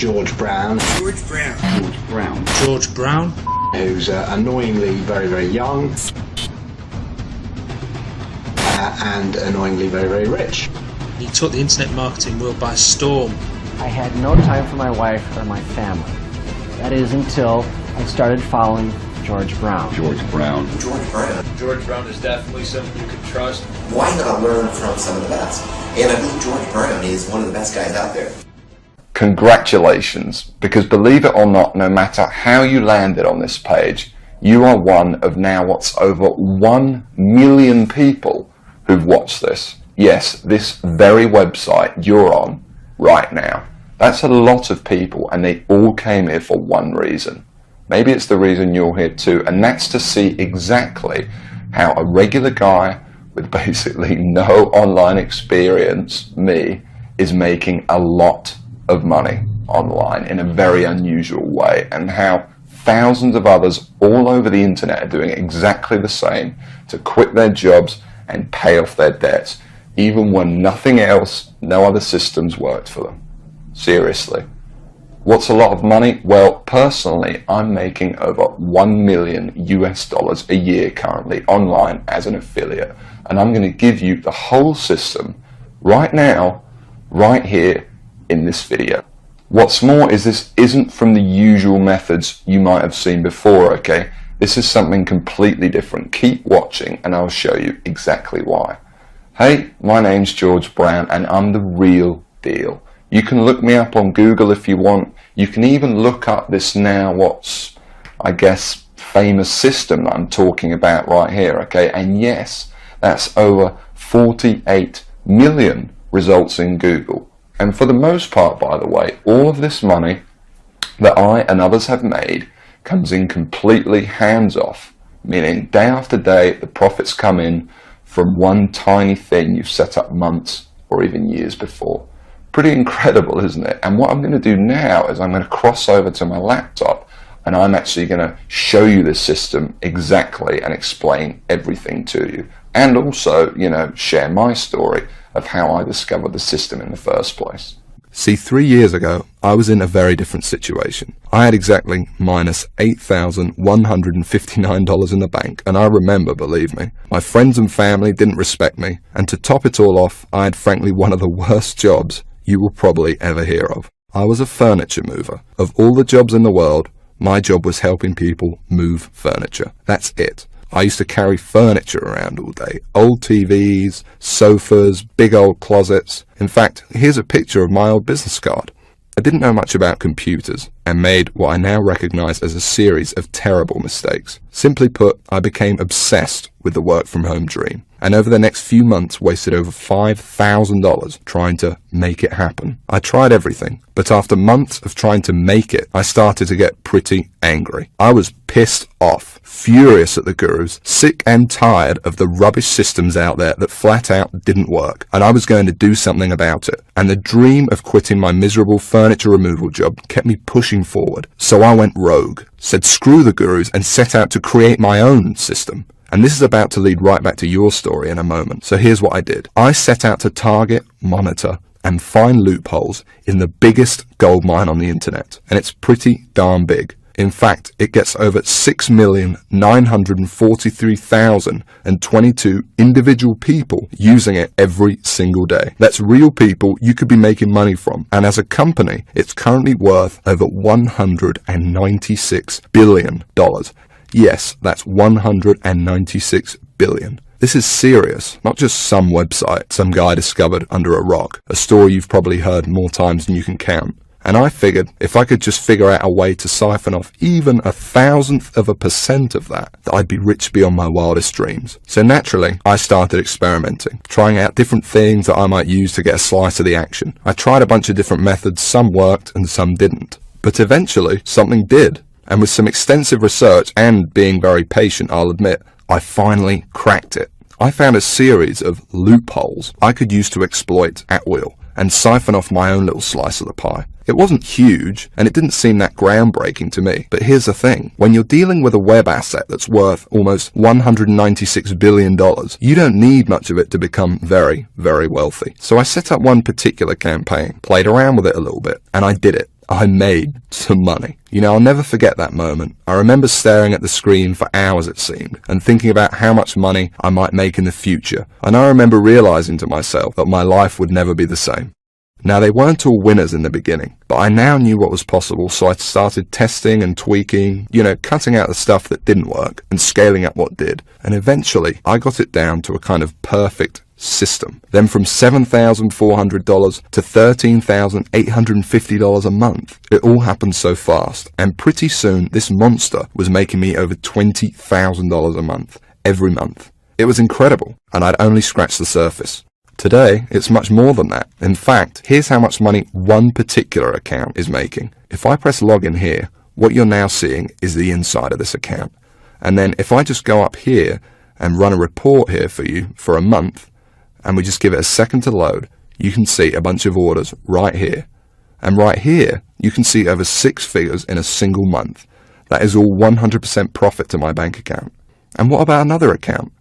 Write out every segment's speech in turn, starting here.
George Brown. George Brown. George Brown. George Brown. Who's annoyingly very, very young. And annoyingly very, very rich. He took the internet marketing world by storm. I had no time for my wife or my family. That is until I started following George Brown. George Brown. George Brown. George Brown is definitely someone you can trust. Why not learn from some of the best? And I think George Brown is one of the best guys out there. Congratulations, because believe it or not, no matter how you landed on this page, you are one of now what's over 1 million people who've watched this. Yes, this very website you're on right now. That's a lot of people, and they all came here for one reason. Maybe it's the reason you're here too, and that's to see exactly how a regular guy with basically no online experience, me, is making a lot of money online in a very unusual way, and how thousands of others all over the internet are doing exactly the same to quit their jobs and pay off their debts, even when nothing else, no other systems worked for them. Seriously. What's a lot of money? Well, personally, I'm making over $1 million US a year currently online as an affiliate, and I'm going to give you the whole system right now, right here in this video. What's more is this isn't from the usual methods you might have seen before, okay? This is something completely different. Keep watching and I'll show you exactly why. Hey, my name's George Brown and I'm the real deal. You can look me up on Google if you want. You can even look up this now what's, I guess, famous system that I'm talking about right here, okay? And yes, that's over 48 million results in Google. And for the most part, by the way, all of this money that I and others have made comes in completely hands-off, meaning day after day the profits come in from one tiny thing you've set up months or even years before. Pretty incredible, isn't it? And what I'm going to do now is I'm going to cross over to my laptop and I'm actually going to show you this system exactly and explain everything to you. And also, you know, share my story of how I discovered the system in the first place. See, 3 years ago, I was in a very different situation. I had exactly minus $8,159 in the bank, and I remember, believe me, my friends and family didn't respect me, and to top it all off, I had frankly one of the worst jobs you will probably ever hear of. I was a furniture mover. Of all the jobs in the world, my job was helping people move furniture. That's it. I used to carry furniture around all day. Old TVs, sofas, big old closets. In fact, here's a picture of my old business card. I didn't know much about computers and made what I now recognize as a series of terrible mistakes. Simply put, I became obsessed with the work from home dream, and over the next few months wasted over $5,000 trying to make it happen. I tried everything, but after months of trying to make it, I started to get pretty angry. I was pissed off, furious at the gurus, sick and tired of the rubbish systems out there that flat out didn't work, and I was going to do something about it. And the dream of quitting my miserable furniture removal job kept me pushing forward. So I went rogue, said screw the gurus, and set out to create my own system. And this is about to lead right back to your story in a moment. So here's what I did. I set out to target, monitor, and find loopholes in the biggest goldmine on the internet. And it's pretty darn big. In fact, it gets over 6,943,022 individual people using it every single day. That's real people you could be making money from. And as a company, it's currently worth over $196 billion. Yes, that's 196 billion. This is serious, not just some website some guy discovered under a rock, a story you've probably heard more times than you can count. And I figured if I could just figure out a way to siphon off even 1,000% of that I'd be rich beyond my wildest dreams. So naturally, I started experimenting, trying out different things that I might use to get a slice of the action. I tried a bunch of different methods, some worked and some didn't. But eventually, something did. And with some extensive research and being very patient, I'll admit, I finally cracked it. I found a series of loopholes I could use to exploit at will and siphon off my own little slice of the pie. It wasn't huge, and it didn't seem that groundbreaking to me. But here's the thing. When you're dealing with a web asset that's worth almost $196 billion, you don't need much of it to become very, very wealthy. So I set up one particular campaign, played around with it a little bit, and I did it. I made some money. You know, I'll never forget that moment. I remember staring at the screen for hours, it seemed, and thinking about how much money I might make in the future. And I remember realizing to myself that my life would never be the same. Now, they weren't all winners in the beginning, but I now knew what was possible, so I started testing and tweaking, cutting out the stuff that didn't work and scaling up what did. And eventually, I got it down to a kind of perfect system. Then from $7,400 to $13,850 a month. It all happened so fast, and pretty soon this monster was making me over $20,000 a month, every month. It was incredible, and I'd only scratched the surface. Today, it's much more than that. In fact, here's how much money one particular account is making. If I press login here, what you're now seeing is the inside of this account. And then if I just go up here and run a report here for you for a month, and we just give it a second to load, you can see a bunch of orders right here. And right here, you can see over 6 figures in a single month. That is all 100% profit to my bank account. And what about another account?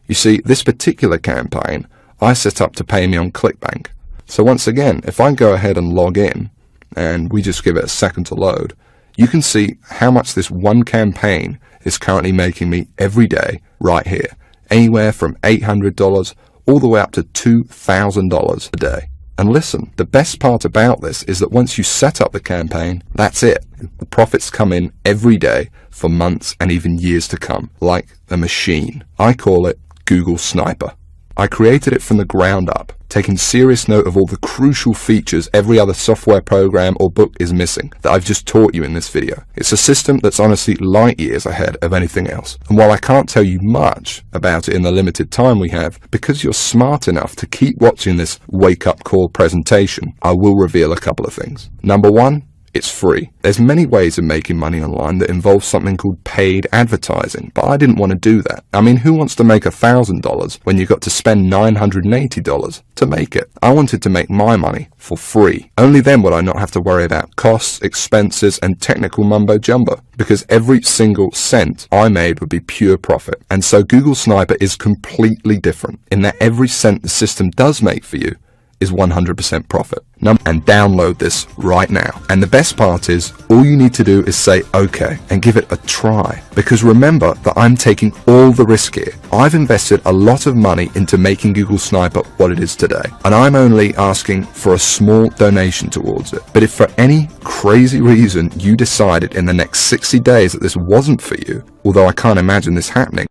You see, this particular campaign I set up to pay me on ClickBank. So once again, if I go ahead and log in, and we just give it a second to load, you can see how much this one campaign is currently making me every day right here. Anywhere from $800 all the way up to $2,000 a day. And listen, the best part about this is that once you set up the campaign, that's it. The profits come in every day for months and even years to come, like a machine. I call it Google Sniper. I created it from the ground up, taking serious note of all the crucial features every other software program or book is missing that I've just taught you in this video. It's a system that's honestly light years ahead of anything else. And while I can't tell you much about it in the limited time we have, because you're smart enough to keep watching this wake-up call presentation, I will reveal a couple of things. Number one, it's free. There's many ways of making money online that involve something called paid advertising, but I didn't want to do that. I mean, who wants to make $1,000 when you got to spend $980 to make it? I wanted to make my money for free. Only then would I not have to worry about costs, expenses, and technical mumbo jumbo, because every single cent I made would be pure profit. And so Google Sniper is completely different in that every cent the system does make for you is 100% profit. And download this right now. And the best part is, all you need to do is say okay and give it a try. Because remember that I'm taking all the risk here. I've invested a lot of money into making Google Sniper what it is today. And I'm only asking for a small donation towards it. But if for any crazy reason you decided in the next 60 days that this wasn't for you, although I can't imagine this happening,